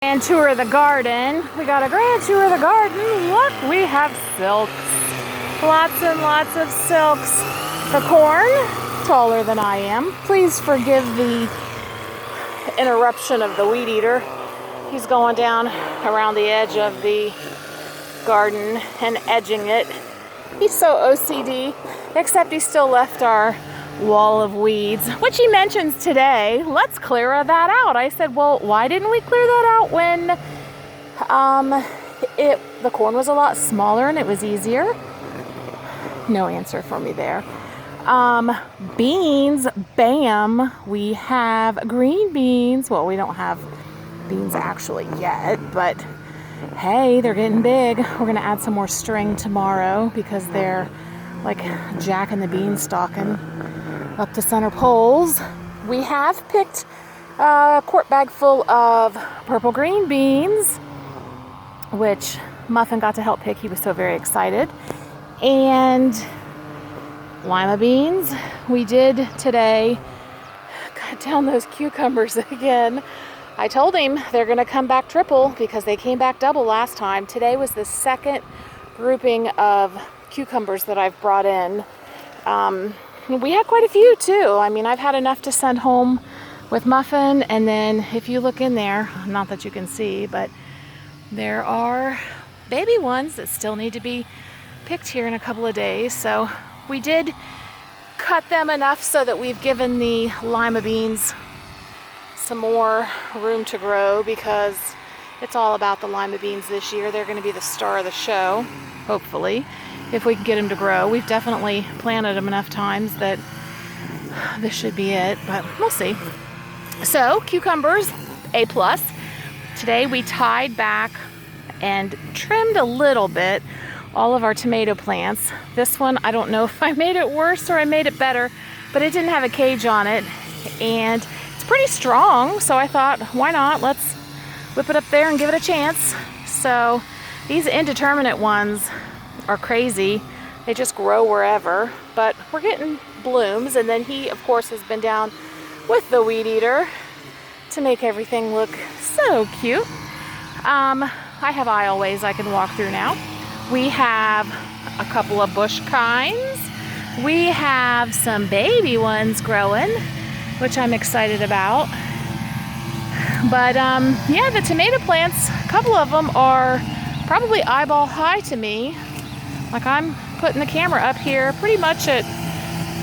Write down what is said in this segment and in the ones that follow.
And tour of the garden. We got a grand tour of the garden. Look, we have silks. Lots and lots of silks. The corn, taller than I am. Please forgive the interruption of the weed eater. He's going down around the edge of the garden and edging it. He's so OCD, except he still left our wall of weeds, which he mentions today. Let's clear that out. I said, well, why didn't we clear that out when the corn was a lot smaller and it was easier? No answer for me there. Beans, bam, we have green beans. Well, we don't have beans actually yet, but hey, they're getting big. We're gonna add some more string tomorrow because they're like Jack and the Beanstalking up to center poles. We have picked a quart bag full of purple green beans, which Muffin got to help pick. He was so very excited. And lima beans. We did today cut down those cucumbers again. I told him they're going to come back triple because they came back double last time. Today was the second grouping of cucumbers that I've brought in. We had quite a few too. I mean, I've had enough to send home with Muffin, and then if you look in there, not that you can see, but there are baby ones that still need to be picked here in a couple of days. So we did cut them enough so that we've given the lima beans some more room to grow, because it's all about the lima beans this year. They're going to be the star of the show, hopefully, if we can get them to grow. We've definitely planted them enough times that this should be it, but we'll see. So cucumbers, A+. Today we tied back and trimmed a little bit all of our tomato plants. This one, I don't know if I made it worse or I made it better, but it didn't have a cage on it, and it's pretty strong, so I thought, why not? Let's whip it up there and give it a chance. So these indeterminate ones are crazy. They just grow wherever, but we're getting blooms. And then he, of course, has been down with the weed eater to make everything look so cute. I have aisleways I can walk through now. We have a couple of bush kinds. We have some baby ones growing, which I'm excited about. But yeah, the tomato plants, a couple of them are probably eyeball high to me. Like, I'm putting the camera up here pretty much at,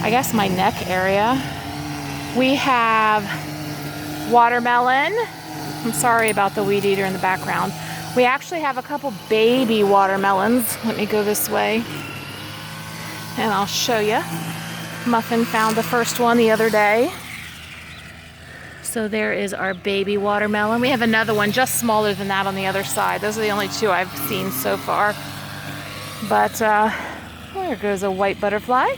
I guess, my neck area. We have watermelon. I'm sorry about the weed eater in the background. We actually have a couple baby watermelons. Let me go this way and I'll show you. Muffin found the first one the other day. So there is our baby watermelon. We have another one just smaller than that on the other side. Those are the only two I've seen so far. But there goes a white butterfly.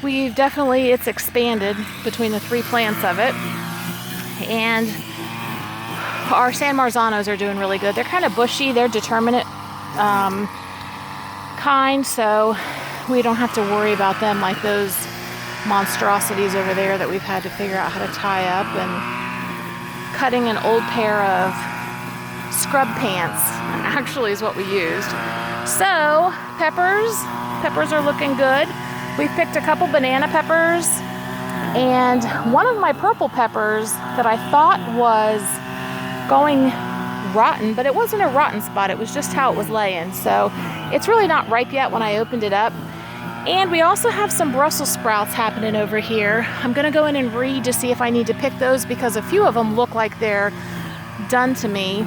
It's expanded between the three plants of it. And our San Marzanos are doing really good. They're kind of bushy. They're determinate kind, so we don't have to worry about them like those monstrosities over there that we've had to figure out how to tie up. And cutting an old pair of scrub pants actually is what we used. So peppers are looking good. We've picked a couple banana peppers, and one of my purple peppers that I thought was going rotten, but it wasn't a rotten spot. It was just how it was laying. So it's really not ripe yet when I opened it up. And we also have some Brussels sprouts happening over here. I'm gonna go in and read to see if I need to pick those, because a few of them look like they're done to me,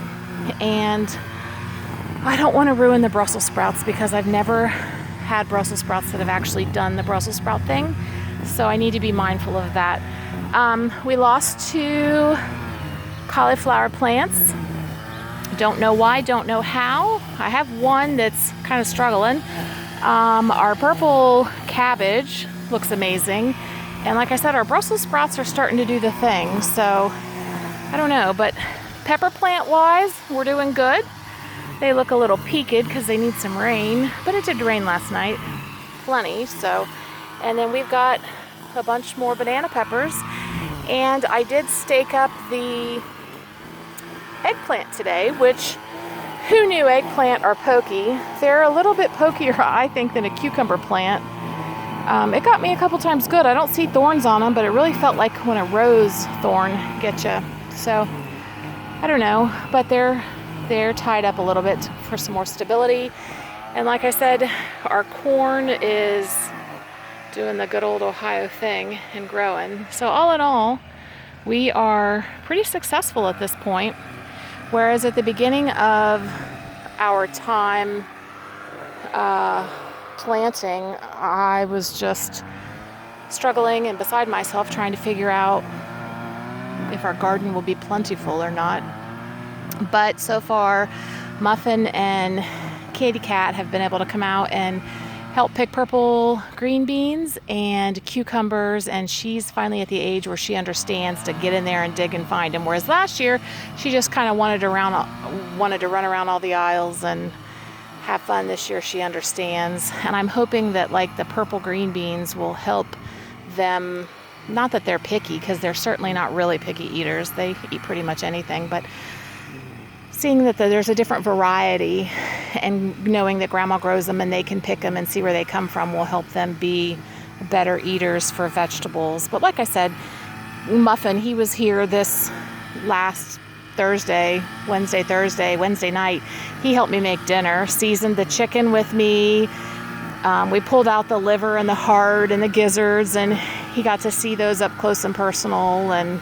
and I don't want to ruin the Brussels sprouts because I've never had Brussels sprouts that have actually done the Brussels sprout thing. So I need to be mindful of that. We lost 2 cauliflower plants. Don't know why, don't know how. I have one that's kind of struggling. Our purple cabbage looks amazing. And like I said, our Brussels sprouts are starting to do the thing. So I don't know, but pepper plant wise, we're doing good. They look a little peaked because they need some rain, but it did rain last night, plenty. So, and then we've got a bunch more banana peppers, and I did stake up the eggplant today, which who knew eggplant are pokey? They're a little bit pokier, I think, than a cucumber plant. It got me a couple times good. I don't see thorns on them, but it really felt like when a rose thorn gets you. So I don't know, but they're tied up a little bit for some more stability. And like I said, our corn is doing the good old Ohio thing and growing. So all in all, we are pretty successful at this point. Whereas at the beginning of our time planting, I was just struggling and beside myself trying to figure out if our garden will be plentiful or not. But so far, Muffin and Katie Cat have been able to come out and help pick purple green beans and cucumbers, and she's finally at the age where she understands to get in there and dig and find them. Whereas last year, she just kind of wanted to run around all the aisles and have fun. This year, she understands, and I'm hoping that like the purple green beans will help them. Not that they're picky, because they're certainly not really picky eaters. They eat pretty much anything, but seeing that there's a different variety and knowing that Grandma grows them and they can pick them and see where they come from will help them be better eaters for vegetables. But like I said, Muffin, he was here this last Wednesday night. He helped me make dinner, seasoned the chicken with me. We pulled out the liver and the heart and the gizzards, and he got to see those up close and personal. And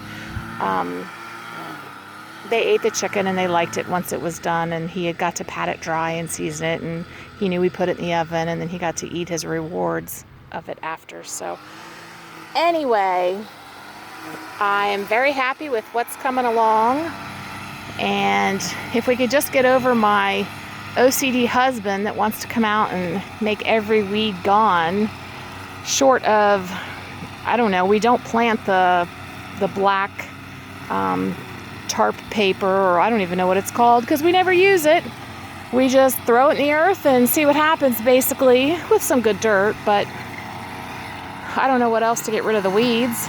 they ate the chicken and they liked it once it was done, and he had got to pat it dry and season it, and he knew we put it in the oven, and then he got to eat his rewards of it after. So anyway, I am very happy with what's coming along, and if we could just get over my OCD husband that wants to come out and make every weed gone, short of, I don't know, we don't plant the black tarp paper, or I don't even know what it's called, because we never use it. We just throw it in the earth and see what happens, basically, with some good dirt. But I don't know what else to get rid of the weeds,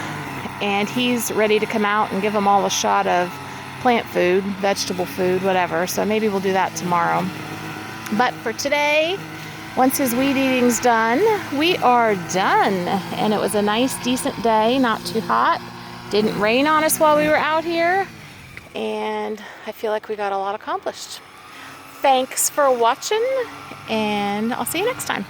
and he's ready to come out and give them all a shot of plant food, vegetable food, whatever. So maybe we'll do that tomorrow. But for today, once his weed eating's done, we are done. And it was a nice, decent day, not too hot. Didn't rain on us while we were out here. And I feel like we got a lot accomplished. Thanks for watching, and I'll see you next time.